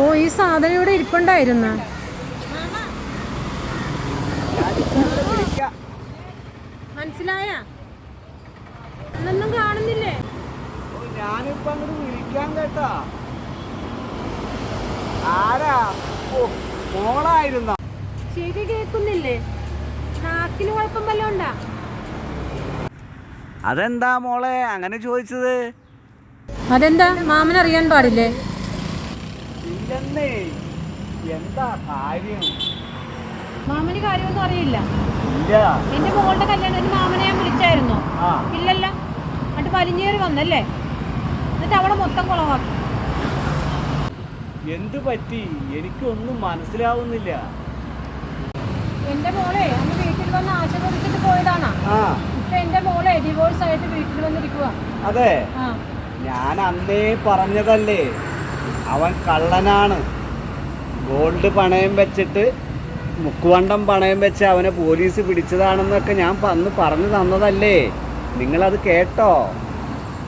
ഓ ഈ സാധനം ഇവിടെ ഇരിപ്പുണ്ടായിരുന്ന മനസ്സിലായ ഒന്നും കാണുന്നില്ലേ? ഞാനിപ്പോ അങ്ങോട്ട് വിളിക്കാൻ കേട്ടാ. ആരാ? മോളായിരുന്ന? ശരി കേക്കുന്നില്ലേ? നാക്കിന് കുഴപ്പം വല്ലതും ഉണ്ടാ? അതെന്താ മോളെ അങ്ങനെ ചോദിച്ചത്? അതെന്താ മാമൻ അറിയാൻ പാടില്ലേ? ഇല്ലെന്നേ. എന്താ കാര്യം? മാമന് കാര്യമൊന്നും അറിയില്ല. ഇല്ല. എന്റെ മോളുടെ കല്യാണത്തിന് മാമനെ ഞാൻ വിളിച്ചായിരുന്നോ? ഇല്ലല്ല. എന്നിട്ട് വലിഞ്ഞേറി വന്നല്ലേ? എന്നിട്ട് അവളെ മൊത്തം കുളമാക്കി. എന്തു പറ്റി? എനിക്കൊന്നും മനസ്സിലാവുന്നില്ല. എന്റെ മോളെ അന്ന് വീട്ടിൽ വന്ന് ആശീർവദിച്ചിട്ട് പോയതാണാ. ഇപ്പൊ എന്റെ മോളെ ഡിവോഴ്സ് ആയിട്ട് വീട്ടിൽ വന്നിരിക്കുക. അതെ, ഞാൻ അന്നേ പറഞ്ഞതല്ലേ അവൻ കള്ളനാണ്. ഗോൾഡ് പണയം വെച്ചിട്ട് മുക്കുവണ്ടം പണയം വെച്ച് അവനെ പോലീസ് പിടിച്ചതാണെന്നൊക്കെ ഞാൻ അന്ന് പറഞ്ഞു തന്നതല്ലേ. നിങ്ങളത് കേട്ടോ?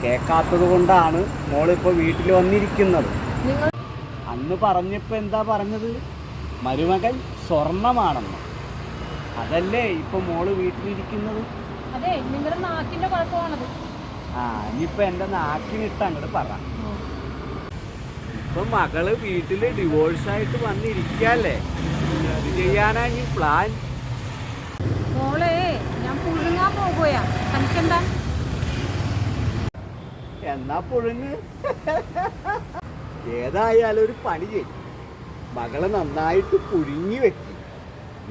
കേൾക്കാത്തത് കൊണ്ടാണ് മോളിപ്പോൾ വീട്ടിൽ വന്നിരിക്കുന്നത്. അന്ന് പറഞ്ഞപ്പോൾ എന്താ പറഞ്ഞത്? മരുമകൻ സ്വർണമാണെന്ന്. അതല്ലേ ഇപ്പൊ മോള് വീട്ടിലിരിക്കുന്നത്? അതെ, നിങ്ങളുടെ നാക്കിന്റെ കുഴപ്പമാണത്. ഇനിയിപ്പൊ എന്റെ നാക്കിനിട്ട് അങ്ങോട്ട് പറ. ഇപ്പൊ മകള് വീട്ടില് ഡിവോഴ്സായിട്ട് വന്നിരിക്കല്ലേ? അത് ചെയ്യാനാ ഈ പ്ലാൻ? മോളെ ഞാൻ പുഴുങ്ങാൻ പോകുകയാ. തനിക്കെന്താ? എന്നാ പുഴുങ്ങ്. ഏതായാലും ഒരു പണി ചെയ്യും. മകളെ നന്നായിട്ട് പുഴുങ്ങി വെക്കും.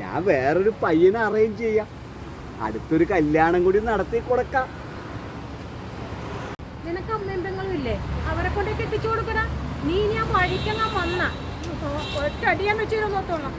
ഞാൻ വേറൊരു പയ്യനെ അറേഞ്ച് ചെയ്യാം. അടുത്തൊരു കല്യാണം കൂടി നടത്തി കൊടുക്കാം. നിനക്ക് അമ്മയും പെങ്ങളും ഇല്ലേ? അവരെ കൊണ്ടേ കെട്ടിച്ചു കൊടുക്കടാ. നീ ഞാൻ വഴിക്കങ്ങാൻ വന്ന ഒറ്റ അടിയാൻ വെച്ചു നോത്തോളാം.